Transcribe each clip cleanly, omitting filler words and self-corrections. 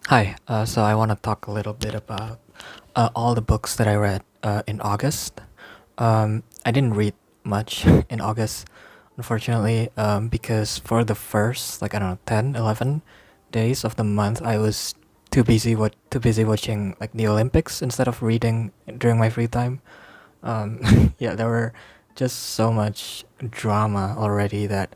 Hi, so I want to talk a little bit about all the books that I read in August. I didn't read much in August, unfortunately, because for the first, like, I don't know, 10, 11 days of the month, I was too busy watching like the Olympics instead of reading during my free time. Yeah, there were just so much drama already that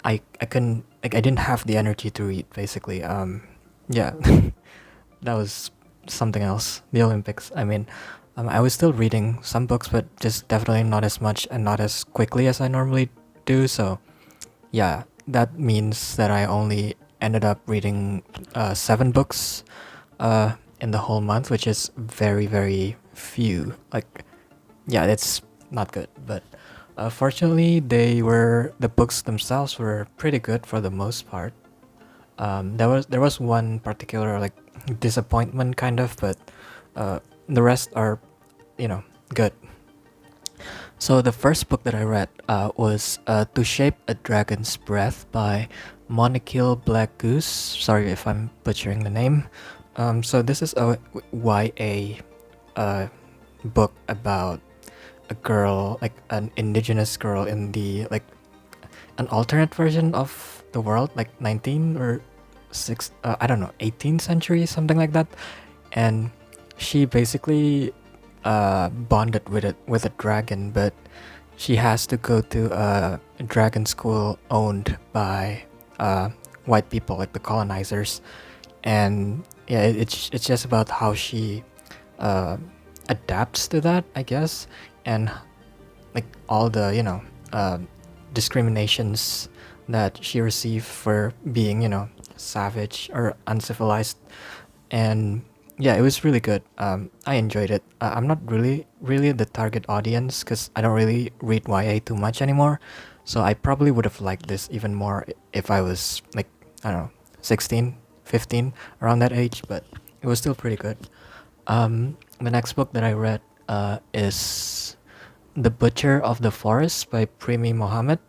I couldn't like I didn't have the energy to read basically. Yeah, that was something else. The Olympics. I mean, I was still reading some books, but just definitely not as much and not as quickly as I normally do. So yeah, that means that I only ended up reading 7 books in the whole month, which is very few. Like yeah, it's not good, but fortunately, the books themselves were pretty good for the most part. There was one particular like disappointment kind of, but the rest are, you know, good. So the first book that I read was "To Shape a Dragon's Breath" by Moniquille Blackgoose. Sorry if I'm butchering the name. So this is a YA book about a girl, like an indigenous girl in the like an alternate version of the world, like 19 or I don't know, 18th century, something like that. And she basically bonded with a dragon, but she has to go to a dragon school owned by white people, like the colonizers. And yeah, it's just about how she uh, adapts to that, I guess, and like all the discriminations that she received for being savage or uncivilized. And yeah, it was really good. I enjoyed it. I'm not really the target audience because I don't really read YA too much anymore, so I probably would have liked this even more if I was like, I don't know, 16, 15, around that age, but it was still pretty good. The next book that I read is The Butcher of the Forest by Premee Mohamed.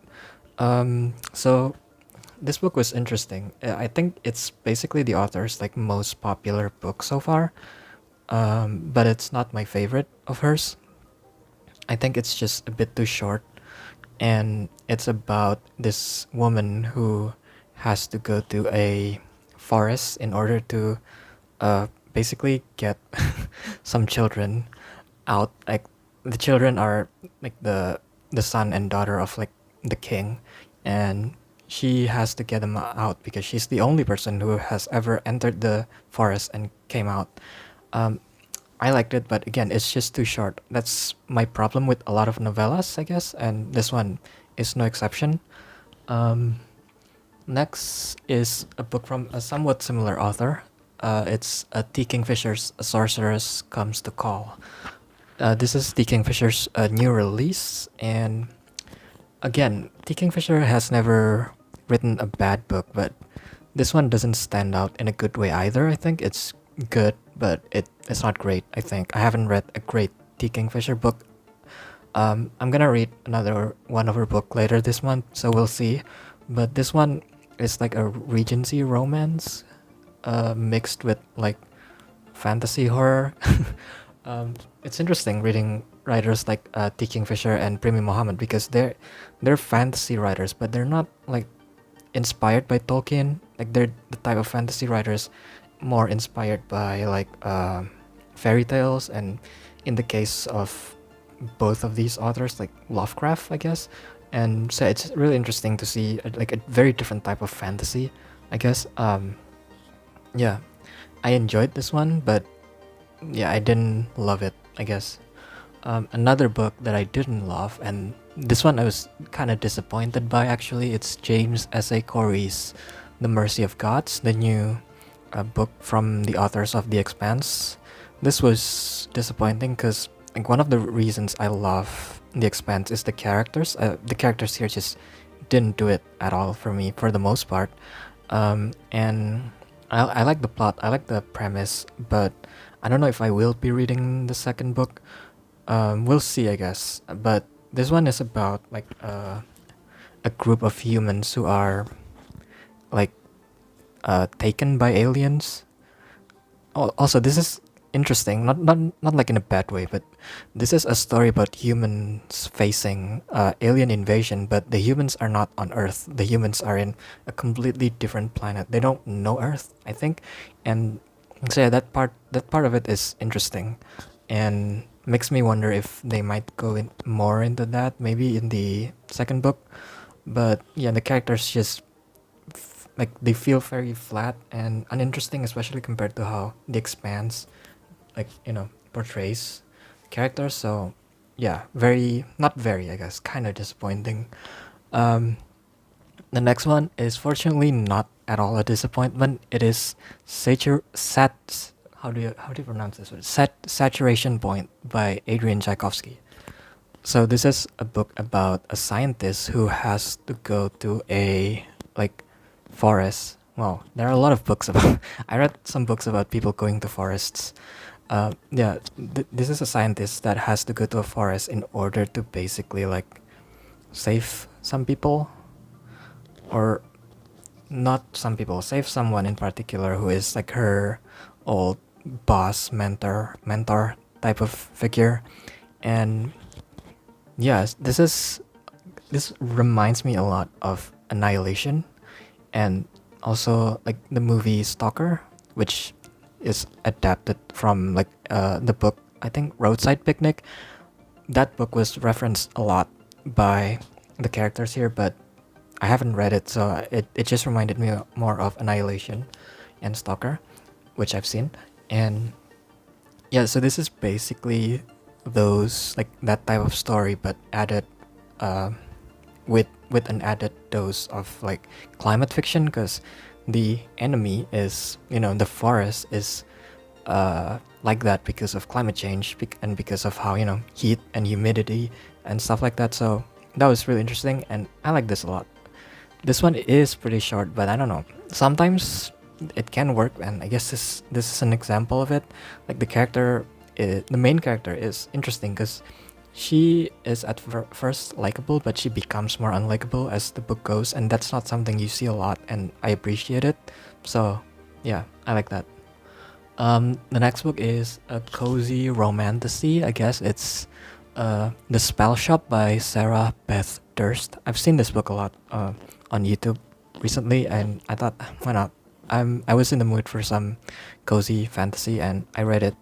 So this book was interesting. I think it's basically the author's like most popular book so far, but it's not my favorite of hers. I think it's just a bit too short, and it's about this woman who has to go to a forest in order to basically get some children out. Like the children are like the son and daughter of like the king, and she has to get them out because she's the only person who has ever entered the forest and came out. um, I liked it, but again, it's just too short. That's my problem with a lot of novellas, I guess, and this one is no exception. um, Next is a book from a somewhat similar author. It's T. Kingfisher's Sorceress Comes to Call. This is T. Kingfisher's new release, and again, T. Kingfisher has never written a bad book, but this one doesn't stand out in a good way either. I think it's good, but it's not great. I think I haven't read a great T. Kingfisher book. I'm gonna read another one of her book later this month, so we'll see. But this one is like a Regency romance, mixed with like fantasy horror. It's interesting reading writers like T. Kingfisher and Premee Mohamed because they're fantasy writers, but they're not like inspired by Tolkien. Like they're the type of fantasy writers more inspired by like fairy tales, and in the case of both of these authors, like Lovecraft, I guess. And so it's really interesting to see like a very different type of fantasy, I guess. Yeah, I enjoyed this one, but yeah, I didn't love it, I guess. Another book that I didn't love, and this one I was kind of disappointed by actually, it's James S. A. Corey's The Mercy of Gods, the new book from the authors of The Expanse. This was disappointing because like one of the reasons I love The Expanse is the characters. The characters here just didn't do it at all for me for the most part. And I like the plot, I like the premise, but I don't know if I will be reading the second book. We'll see, I guess. But this one is about like a group of humans who are like taken by aliens. Also, this is interesting. Not like in a bad way, but this is a story about humans facing alien invasion. But the humans are not on Earth. The humans are in a completely different planet. They don't know Earth, I think, and so yeah, that part of it is interesting, and makes me wonder if they might go in more into that maybe in the second book. But yeah, the characters just like they feel very flat and uninteresting, especially compared to how the Expanse, like portrays characters. So yeah, very not very, I guess, kind of disappointing. Um, the next one is fortunately not at all a disappointment. It is how do you pronounce this word? Saturation Point by Adrian Tchaikovsky. So this is a book about a scientist who has to go to a like forest. Well, there are a lot of books about. I read some books about people going to forests. Yeah, this is a scientist that has to go to a forest in order to basically like save some people, or not some people, save someone in particular who is like her old boss, mentor type of figure, and yes, this reminds me a lot of Annihilation, and also like the movie Stalker, which is adapted from like the book, I think, Roadside Picnic. That book was referenced a lot by the characters here, but I haven't read it, so it just reminded me more of Annihilation and Stalker, which I've seen. And yeah, so this is basically those like that type of story, but added uh, with an added dose of like climate fiction, because the enemy is the forest is like that because of climate change and because of how heat and humidity and stuff like that. So that was really interesting, and I like this a lot. This one is pretty short, but I don't know. Sometimes it can work, and I guess this is an example of it. Like the main character is interesting because she is at first likable, but she becomes more unlikable as the book goes, and that's not something you see a lot, and I appreciate it. So yeah, I like that. The next book is a cozy romantasy. I guess it's the Spellshop by Sarah Beth Durst. I've seen this book a lot on YouTube recently, and I thought, why not? I was in the mood for some cozy fantasy, and I read it.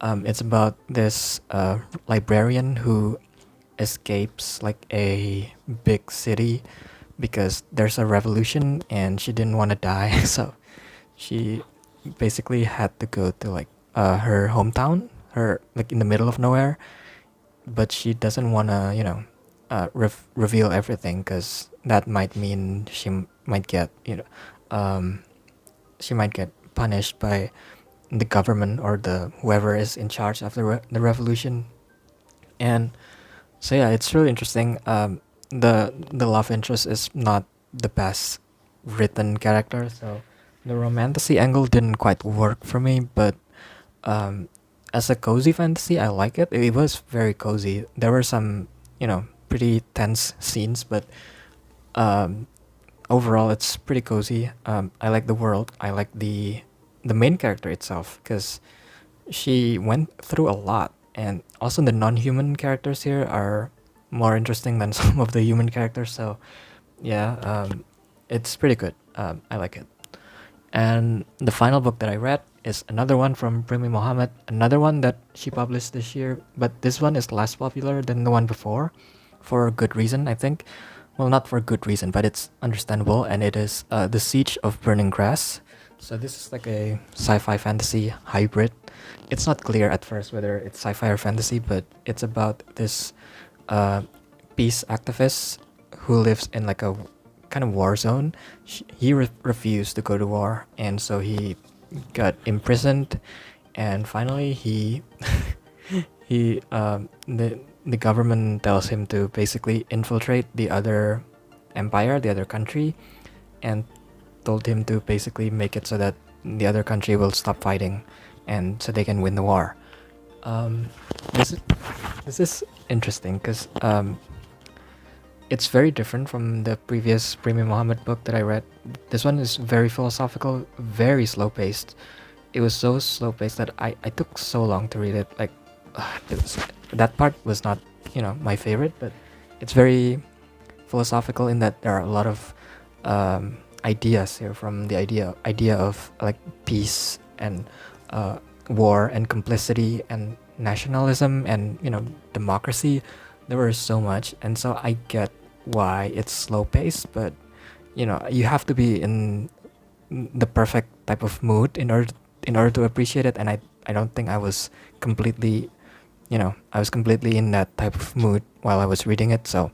It's about this librarian who escapes like a big city because there's a revolution, and she didn't want to die, so she basically had to go to like her hometown, her like in the middle of nowhere, but she doesn't want to reveal everything because that might mean might get she might get punished by the government or the whoever is in charge of the revolution. And so yeah, it's really interesting. The love interest is not the best written character, so the romantasy angle didn't quite work for me. But um, as a cozy fantasy, I like it. It was very cozy. There were some pretty tense scenes, but um, overall it's pretty cozy. I like the world. I like the main character itself because she went through a lot, and also the non-human characters here are more interesting than some of the human characters. So yeah, it's pretty good. I like it. And the final book that I read is another one from Premee Mohamed, another one that she published this year, but this one is less popular than the one before, for good reason, I think. Well, not for good reason, but it's understandable, and it is The Siege of Burning Grass. So this is like a sci-fi fantasy hybrid. It's not clear at first whether it's sci-fi or fantasy, but it's about this uh, peace activist who lives in like a kind of war zone. He refused to go to war, and so he got imprisoned, and finally he the government tells him to basically infiltrate the other empire, the other country, and told him to basically make it so that the other country will stop fighting, and so they can win the war. Um, this is this is interesting because it's very different from the previous Premee Mohamed book that I read. This one is very philosophical, very slow paced, it was so slow paced that I took so long to read it. Like, it was, that part was not, my favorite, but it's very philosophical in that there are a lot of ideas here, from the idea of like peace and war and complicity and nationalism and democracy. There was so much, and so I get why it's slow paced, but you have to be in the perfect type of mood in order to appreciate it, and I don't think I was completely in that type of mood while I was reading it. So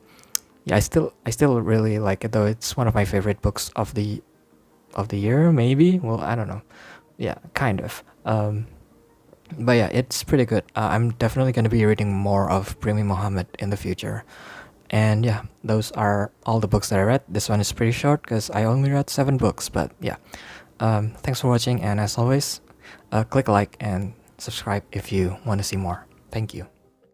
yeah, I still really like it, though it's one of my favorite books of the year, maybe. Well, I don't know. Yeah, kind of. But yeah, it's pretty good. I'm definitely going to be reading more of Premee Mohamed in the future. And yeah, those are all the books that I read. This one is pretty short because I only read 7 books, but yeah. Thanks for watching, and as always, click like and subscribe if you want to see more. Thank you.